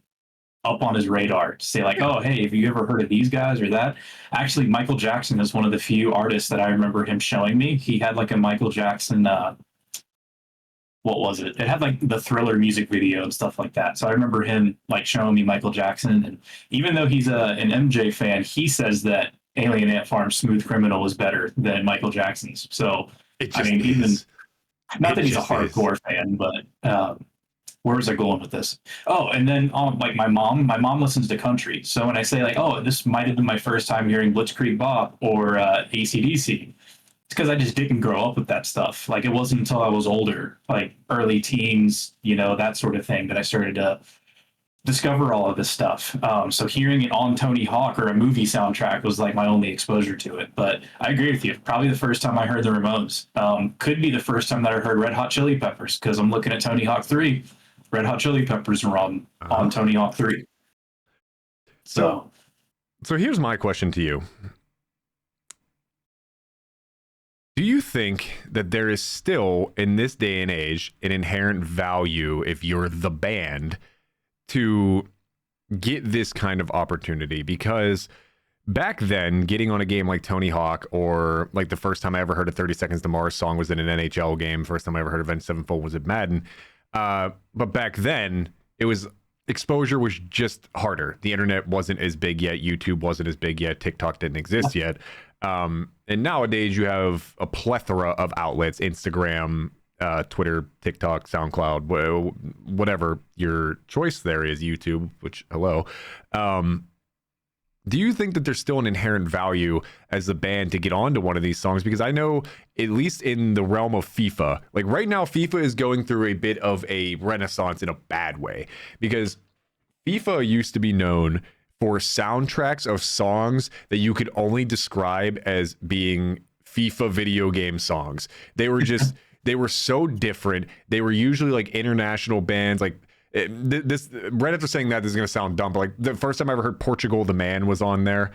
up on his radar to say like, oh, hey, have you ever heard of these guys or that? Actually, Michael Jackson is one of the few artists that I remember him showing me. He had like a Michael Jackson, what what was it? It had like the Thriller music video and stuff like that. So I remember him like showing me Michael Jackson, and even though he's an MJ fan, he says that Alien Ant Farm Smooth Criminal is better than Michael Jackson's. So I mean, even not that he's a hardcore fan, but where was I going with this? Oh, and then like my mom listens to country. So when I say like, oh, this might have been my first time hearing Blitzkrieg Bop or AC/DC, it's because I just didn't grow up with that stuff. Like it wasn't until I was older, like early teens, you know, that sort of thing, that I started to discover all of this stuff. So hearing it on Tony Hawk or a movie soundtrack was like my only exposure to it. But I agree with you. Probably the first time I heard the Ramones. Could be the first time that I heard Red Hot Chili Peppers, because I'm looking at Tony Hawk 3. Red Hot Chili Peppers are on Tony Hawk 3. So here's my question to you. Do you think that there is still, in this day and age, an inherent value, if you're the band, to get this kind of opportunity? Because back then, getting on a game like Tony Hawk, or like the first time I ever heard a 30 Seconds to Mars song was in an NHL game. First time I ever heard Avenged Sevenfold was at Madden. But back then, exposure was just harder. The internet wasn't as big yet. YouTube wasn't as big yet. TikTok didn't exist yet. And nowadays you have a plethora of outlets: Instagram, Twitter, TikTok, SoundCloud, whatever your choice there is, YouTube, which, hello. Do you think that there's still an inherent value as a band to get onto one of these songs? Because I know, at least in the realm of FIFA, like right now, FIFA is going through a bit of a renaissance in a bad way, because FIFA used to be known for soundtracks of songs that you could only describe as being FIFA video game songs. They were just, they were so different. They were usually like international bands. Like this, right after saying that, this is going to sound dumb, but like the first time I ever heard Portugal the Man was on there.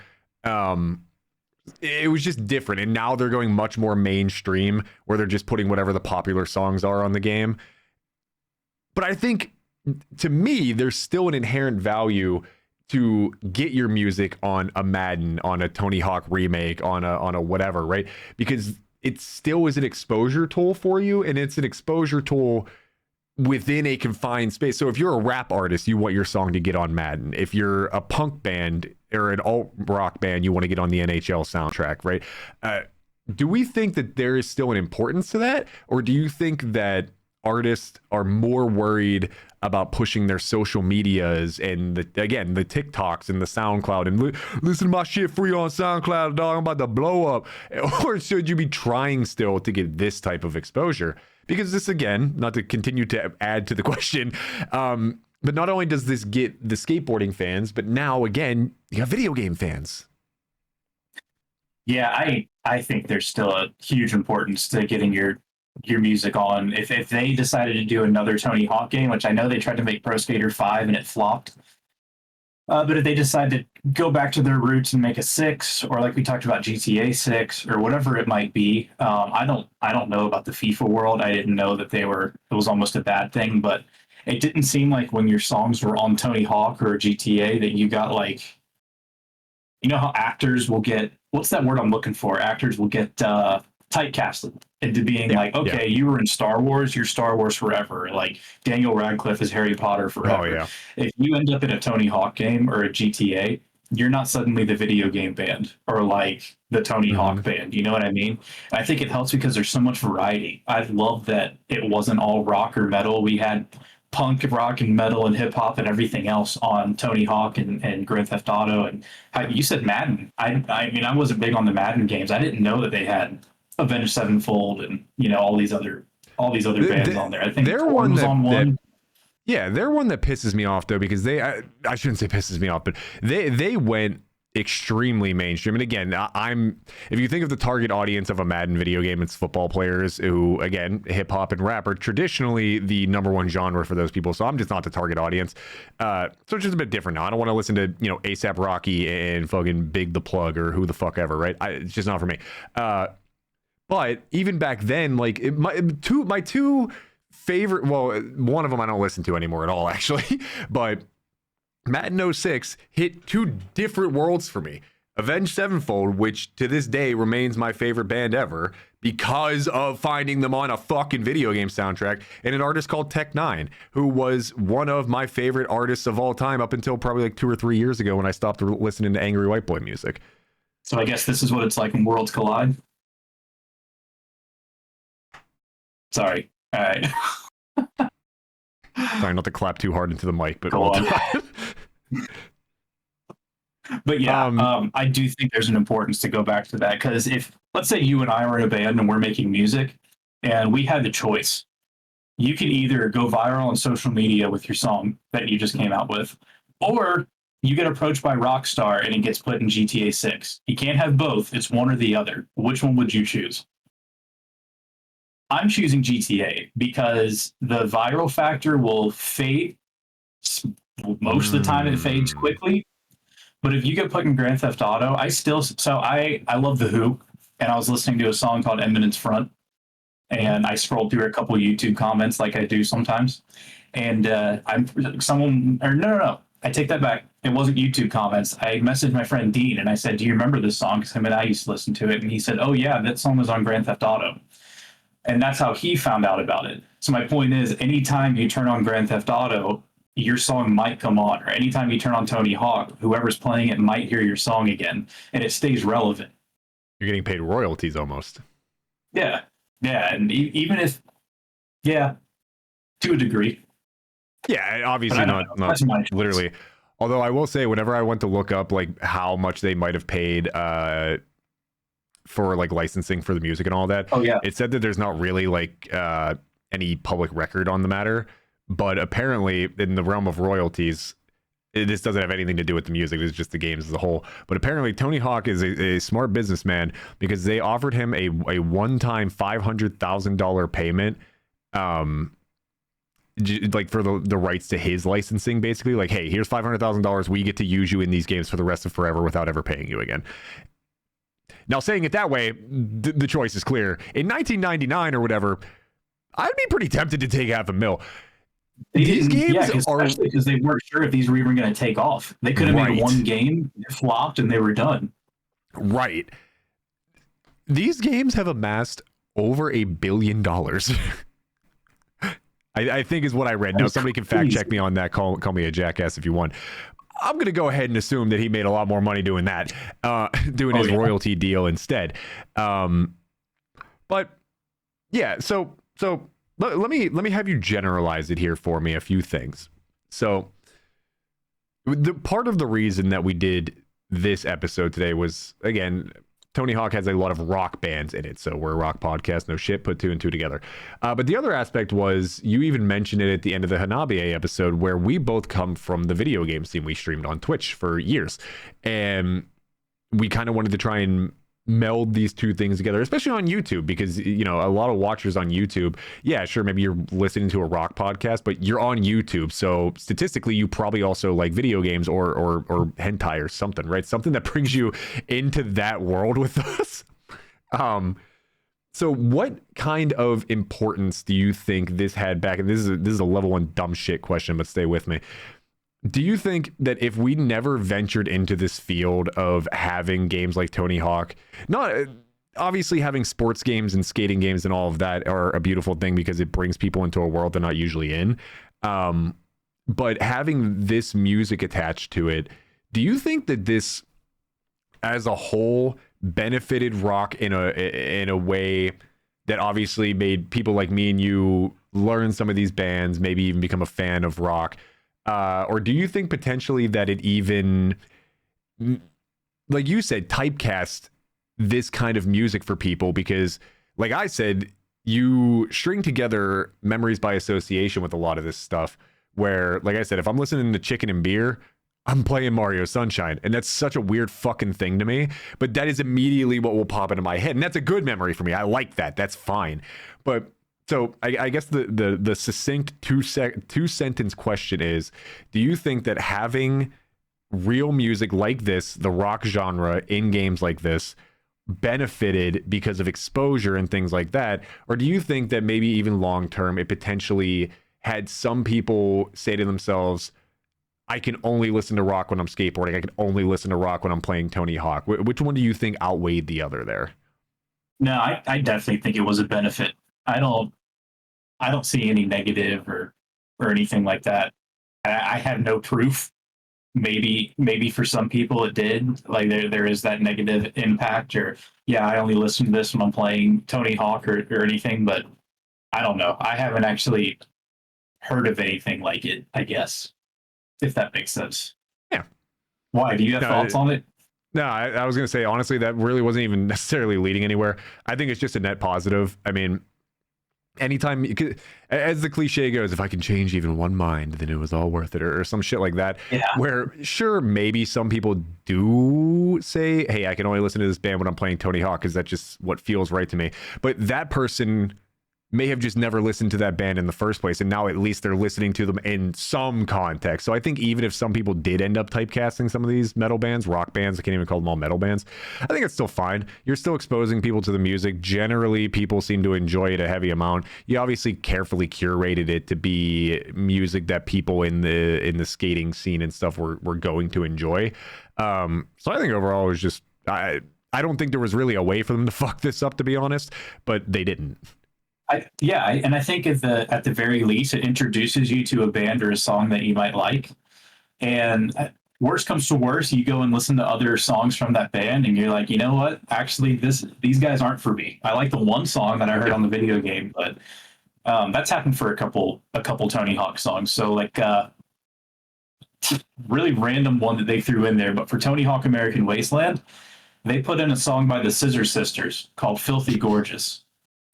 It was just different. And now they're going much more mainstream, where they're just putting whatever the popular songs are on the game. But I think, to me, there's still an inherent value to get your music on a Madden, on a Tony Hawk remake, on a whatever, right? Because it still is an exposure tool for you, and it's an exposure tool within a confined space. So if you're a rap artist, you want your song to get on Madden. If you're a punk band or an alt rock band, you want to get on the NHL soundtrack, right? Do we think that there is still an importance to that? Or do you think that artists are more worried about pushing their social medias and the TikToks and the SoundCloud and listen to my shit free on SoundCloud, dog, I'm about to blow up? Or should you be trying still to get this type of exposure? Because this, again, not to continue to add to the question, but not only does this get the skateboarding fans, but now, again, you have video game fans. Yeah, I think there's still a huge importance to getting your music on. If they decided to do another Tony Hawk game, which I know they tried to make Pro Skater 5 and it flopped, but if they decide to go back to their roots and make a 6, or like we talked about GTA 6 or whatever it might be, I don't know about the FIFA world. I didn't know that it was almost a bad thing, but it didn't seem like when your songs were on Tony Hawk or GTA that you got, like, you know how actors will get, what's that word I'm looking for? Actors will get typecasted into being like, okay, you were in Star Wars, you're Star Wars forever. Like Daniel Radcliffe is Harry Potter forever. Oh, yeah. If you end up in a Tony Hawk game or a GTA, you're not suddenly the video game band or like the Tony Hawk band. You know what I mean? And I think it helps because there's so much variety. I love that it wasn't all rock or metal. We had punk, rock, and metal and hip hop and everything else on Tony Hawk and Grand Theft Auto. And you said Madden. I mean, I wasn't big on the Madden games. I didn't know that they had Avenged Sevenfold and, you know, all these other bands on there. I think they're one that, on one. Yeah, they're one that pisses me off though, because I shouldn't say pisses me off, but they went extremely mainstream. And again, if you think of the target audience of a Madden video game, it's football players who, again, hip hop and rap are traditionally the number one genre for those people. So I'm just not the target audience. So it's just a bit different now. I don't want to listen to, you know, ASAP Rocky and fucking Big the Plug or who the fuck ever, right? It's just not for me. But even back then, like my two favorite, well, one of them I don't listen to anymore at all, actually, but Madden 06 hit two different worlds for me. Avenged Sevenfold, which to this day remains my favorite band ever, because of finding them on a fucking video game soundtrack, and an artist called Tech9, who was one of my favorite artists of all time up until probably like 2 or 3 years ago when I stopped listening to Angry White Boy music. So I guess this is what it's like when worlds collide. Sorry. All right. Trying not to clap too hard into the mic, but Go on. But yeah, I do think there's an importance to go back to that, because if, let's say you and I were in a band and we're making music and we had the choice, you can either go viral on social media with your song that you just came out with, or you get approached by Rockstar and it gets put in GTA 6. You can't have both. It's one or the other. Which one would you choose? I'm choosing GTA because the viral factor will fade. Most of the time it fades quickly. But if you get put in Grand Theft Auto, I love The Who, and I was listening to a song called Eminence Front, and I scrolled through a couple YouTube comments like I do sometimes, and no, I take that back. It wasn't YouTube comments. I messaged my friend Dean, and I said, "Do you remember this song?" Because him and I used to listen to it, and he said, "Oh yeah, that song was on Grand Theft Auto," and that's how he found out about it. So my point is, anytime you turn on Grand Theft Auto, your song might come on, or anytime you turn on Tony Hawk, whoever's playing it might hear your song again, and it stays relevant. You're getting paid royalties almost. Yeah, and even if, to a degree. Yeah, obviously not literally. Although I will say, whenever I went to look up like how much they might have paid for like licensing for the music and all that, it said that there's not really like any public record on the matter. But apparently, in the realm of royalties, this doesn't have anything to do with the music. It's just the games as a whole. But apparently, Tony Hawk is a smart businessman, because they offered him a one-time $500,000 payment, like for the rights to his licensing. Basically, like, hey, here's $500,000. We get to use you in these games for the rest of forever without ever paying you again. Now, saying it that way, the choice is clear. In 1999 or whatever, I'd be pretty tempted to take $500,000. These games especially because they weren't sure if these were even going to take off. They could have made one game, flopped, and they were done. Right. These games have amassed over $1 billion. I think is what I read. Now, somebody can fact check me on that. Call me a jackass if you want. I'm going to go ahead and assume that he made a lot more money doing that, doing his royalty deal instead. But yeah, so let me have you generalize it here for me, a few things. So the part of the reason that we did this episode today was, again, Tony Hawk has a lot of rock bands in it, so we're a rock podcast, no shit, put 2 and 2 together. But the other aspect was, you even mentioned it at the end of the Hanabiye episode, where we both come from the video game scene. We streamed on Twitch for years, and we kind of wanted to try and meld these two things together, especially on YouTube, because, you know, a lot of watchers on YouTube, yeah, sure, maybe you're listening to a rock podcast, but you're on YouTube, so statistically you probably also like video games or hentai or something, right? Something that brings you into that world with us. So what kind of importance do you think this had back, and this is a level 1 dumb shit question, but stay with me. Do you think that if we never ventured into this field of having games like Tony Hawk, not obviously having sports games and skating games and all of that are a beautiful thing because it brings people into a world they're not usually in, but having this music attached to it, do you think that this as a whole benefited rock in a way that obviously made people like me and you learn some of these bands, maybe even become a fan of rock? Or do you think potentially that it even, like you said, typecast this kind of music for people? Because, like I said, you string together memories by association with a lot of this stuff, where, like I said, if I'm listening to Chicken and Beer, I'm playing Mario Sunshine, and that's such a weird fucking thing to me, but that is immediately what will pop into my head, and that's a good memory for me. I like that. That's fine. But so I guess the succinct two sentence question is, do you think that having real music like this, the rock genre, in games like this benefited because of exposure and things like that? Or do you think that maybe even long term it potentially had some people say to themselves, I can only listen to rock when I'm skateboarding, I can only listen to rock when I'm playing Tony Hawk? Which one do you think outweighed the other there? No, I definitely think it was a benefit. I don't I don't see any negative or anything like that. I have no proof. Maybe for some people it did. Like there is that negative impact, or yeah, I only listen to this when I'm playing Tony Hawk or anything, but I don't know. I haven't actually heard of anything like it, I guess, if that makes sense. Yeah. Why? Do you have thoughts on it? No, I was going to say, honestly, that really wasn't even necessarily leading anywhere. I think it's just a net positive. I mean, anytime, as the cliche goes, if I can change even one mind, then it was all worth it, or some shit like that. Yeah. Where, sure, maybe some people do say, hey, I can only listen to this band when I'm playing Tony Hawk because that's just what feels right to me. But that person may have just never listened to that band in the first place, and now at least they're listening to them in some context. So I think even if some people did end up typecasting some of these metal bands, rock bands, I can't even call them all metal bands, I think it's still fine. You're still exposing people to the music. Generally, people seem to enjoy it a heavy amount. You obviously carefully curated it to be music that people in the skating scene and stuff were going to enjoy. So I think overall it was just, I don't think there was really a way for them to fuck this up, to be honest, but they didn't. And I think at the very least, it introduces you to a band or a song that you might like. And worst comes to worst, you go and listen to other songs from that band, and you're like, you know what? Actually, these guys aren't for me. I like the one song that I heard on the video game, but that's happened for a couple Tony Hawk songs. So like, really random one that they threw in there, but for Tony Hawk American Wasteland, they put in a song by the Scissor Sisters called "Filthy Gorgeous,"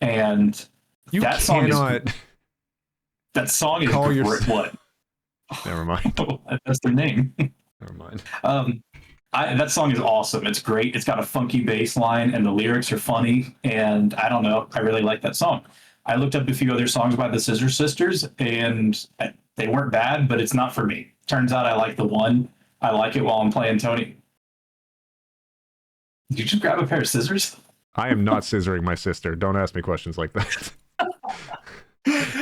and You that cannot song is call what? Never mind. That's their name. Never mind. That song is awesome. It's great. It's got a funky bass line, and the lyrics are funny. And I don't know, I really like that song. I looked up a few other songs by the Scissor Sisters, and they weren't bad, but it's not for me. Turns out I like the one. I like it while I'm playing Tony. Did you just grab a pair of scissors? I am not scissoring my sister. Don't ask me questions like that.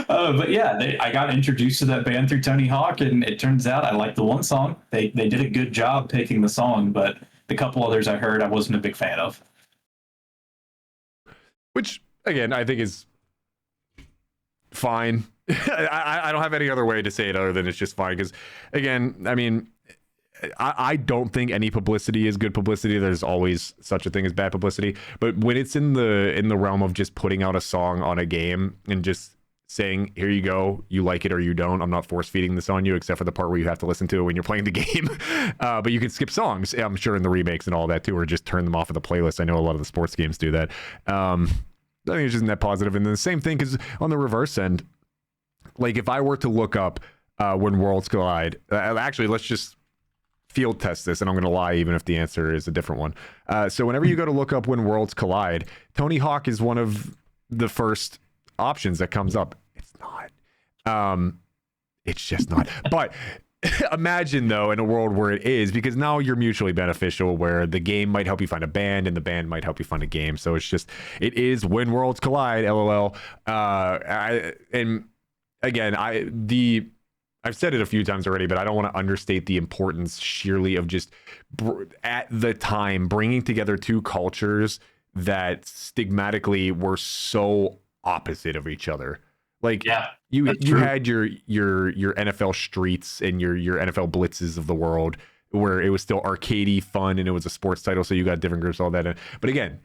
But yeah, I got introduced to that band through Tony Hawk, and it turns out I liked the one song. They did a good job picking the song, but the couple others I heard I wasn't a big fan of. Which, again, I think is fine. I don't have any other way to say it other than it's just fine. Because, again, I mean, I don't think any publicity is good publicity. There's always such a thing as bad publicity. But when it's in the realm of just putting out a song on a game and just saying, here you go, you like it or you don't, I'm not force feeding this on you, except for the part where you have to listen to it when you're playing the game. But you can skip songs, I'm sure, in the remakes and all that too, or just turn them off of the playlist. I know a lot of the sports games do that. I think it's just net positive. And then the same thing, because on the reverse end, like if I were to look up When Worlds Collide, actually, let's just field test this, and I'm going to lie even if the answer is a different one. So whenever you go to look up When Worlds Collide, Tony Hawk is one of the first options that comes up. It's not. It's just not. But imagine, though, in a world where it is, because now you're mutually beneficial, where the game might help you find a band and the band might help you find a game. So it's just, it is When Worlds Collide, LOL. And again, I've said it a few times already, but I don't want to understate the importance sheerly of just at the time bringing together two cultures that stigmatically were so opposite of each other. Like, Yeah, you true. had your NFL streets and your NFL blitzes of the world, where it was still arcadey fun and it was a sports title, so you got different groups, all that. But again,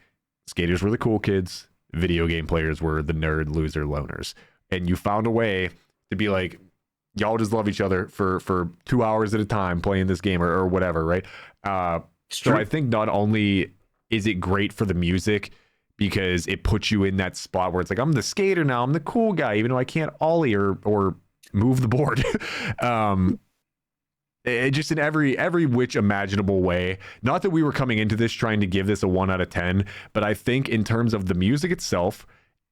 skaters were the cool kids, video game players were the nerd loser loners, and you found a way to be like, y'all just love each other for 2 hours at a time playing this game or whatever, right? So I think not only is it great for the music, because it puts you in that spot where it's like, I'm the skater now, I'm the cool guy, even though I can't ollie or move the board. It just in every which imaginable way. Not that we were coming into this trying to give this a 1 out of 10, but I think in terms of the music itself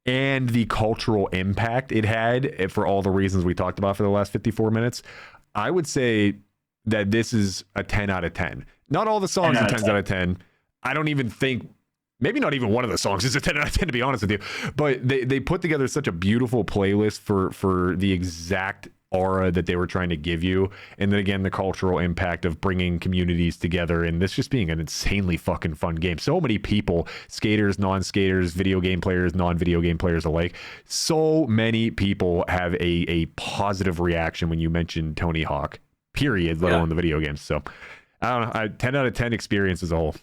and the cultural impact it had, for all the reasons we talked about for the last 54 minutes, I would say that this is a 10 out of 10. Not all the songs are 10s out of 10. I don't even think maybe not even one of the songs is a 10 out of 10, to be honest with you. But they put together such a beautiful playlist for the exact aura that they were trying to give you. And then again, the cultural impact of bringing communities together and this just being an insanely fucking fun game. So many people, skaters, non-skaters, video game players, non-video game players alike. So many people have a positive reaction when you mention Tony Hawk, period, let alone the video games. So I don't know, 10 out of 10 experience as a whole.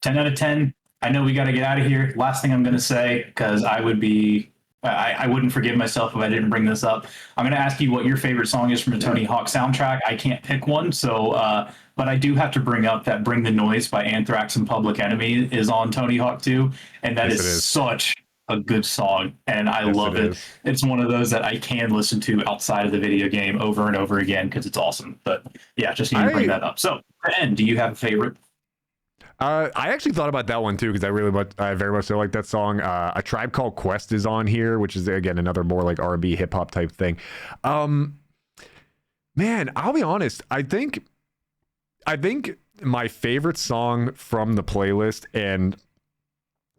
10 out of 10. I know we got to get out of here. Last thing I'm going to say, because I wouldn't forgive myself if I didn't bring this up. I'm going to ask you what your favorite song is from a Tony Hawk soundtrack. I can't pick one, so but I do have to bring up that "Bring the Noise" by Anthrax and Public Enemy is on Tony Hawk 2, and that is such a good song, and I love it. It's one of those that I can listen to outside of the video game over and over again because it's awesome. But yeah, just need to bring that up. So, Ben, do you have a favorite? I actually thought about that one too because I very much so like that song. A Tribe Called Quest is on here, which is again another more like R&B hip hop type thing. Man, I'll be honest. I think my favorite song from the playlist and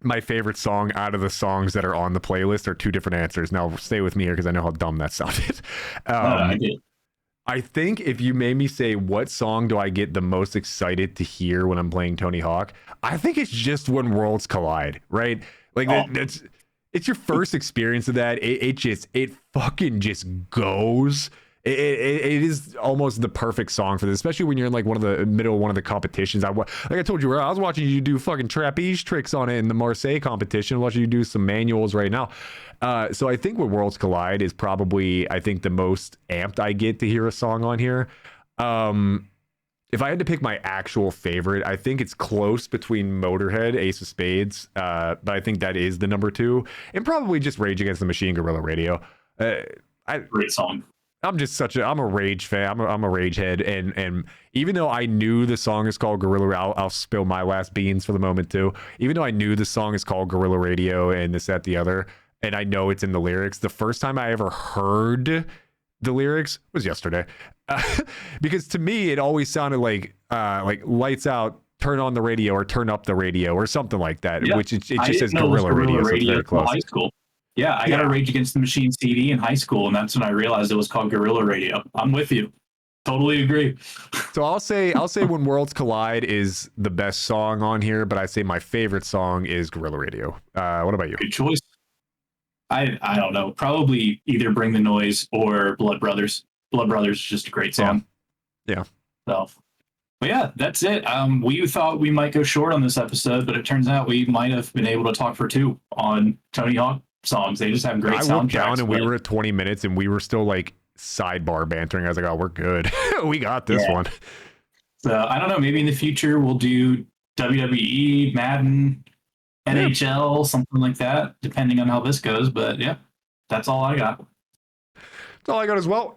my favorite song out of the songs that are on the playlist are two different answers. Now stay with me here because I know how dumb that sounded. I did. I think if you made me say what song do I get the most excited to hear when I'm playing Tony Hawk, I think it's just When Worlds Collide, right? Like it's your first experience of that. It fucking just goes. It is almost the perfect song for this, especially when you're in like one of the competitions. Like I told you, I was watching you do fucking trapeze tricks on it in the Marseille competition. I'm watching you do some manuals right now. So I think When Worlds Collide is probably, I think, the most amped I get to hear a song on here. If I had to pick my actual favorite, I think it's close between Motorhead, Ace of Spades, but I think that is the number 2, and probably just Rage Against the Machine, Guerrilla Radio. Great song. I'm a Rage fan. I'm a Rage head, and even though I knew the song is called Guerrilla, I'll spill my last beans for the moment too. Even though I knew the song is called Guerrilla Radio and this, that, the other, and I know it's in the lyrics, the first time I ever heard the lyrics was yesterday, because to me it always sounded like lights out, turn on the radio, or turn up the radio, or something like that. Yeah. Which it just says Guerrilla Radio, so it's very close. High school. Yeah, I got a Rage Against the Machine CD in high school, and that's when I realized it was called Guerrilla Radio. I'm with you. Totally agree. So I'll say When Worlds Collide is the best song on here, but I say my favorite song is Guerrilla Radio. What about you? Good choice. I don't know. Probably either Bring the Noise or Blood Brothers. Blood Brothers is just a great song. Yeah. So, but yeah, that's it. We thought we might go short on this episode, but it turns out we might have been able to talk for 2 on Tony Hawk songs. They just have great soundtracks. I looked down and we were at 20 minutes and we were still like sidebar bantering. I was like, oh, we're good. We got this one. So I don't know. Maybe in the future we'll do WWE, Madden, NHL, something like that, depending on how this goes. But yeah, that's all I got. That's all I got as well.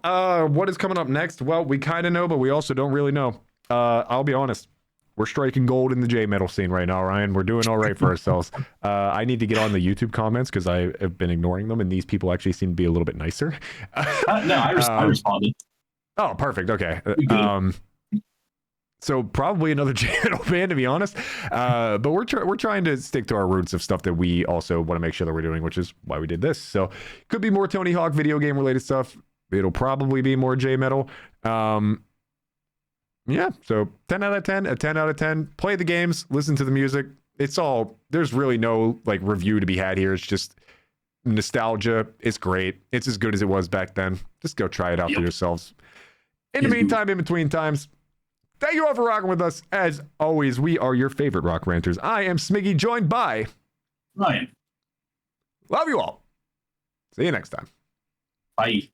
What is coming up next? Well, we kind of know, but we also don't really know. I'll be honest. We're striking gold in the J-metal scene right now, Ryan. We're doing all right for ourselves. I need to get on the YouTube comments because I have been ignoring them, and these people actually seem to be a little bit nicer. No, I responded. Oh, perfect. Okay. So probably another J-metal band, to be honest. But we're trying to stick to our roots of stuff that we also want to make sure that we're doing, which is why we did this. So could be more Tony Hawk video game related stuff. It'll probably be more J-metal. Yeah, so 10 out of 10, a 10 out of 10. Play the games, listen to the music. There's really no like review to be had here. It's just nostalgia. It's great. It's as good as it was back then. Just go try it out for yourselves. In the meantime, in between times, thank you all for rocking with us. As always, we are your favorite rock ranters. I am Smiggy, joined by Ryan. Love you all. See you next time. Bye.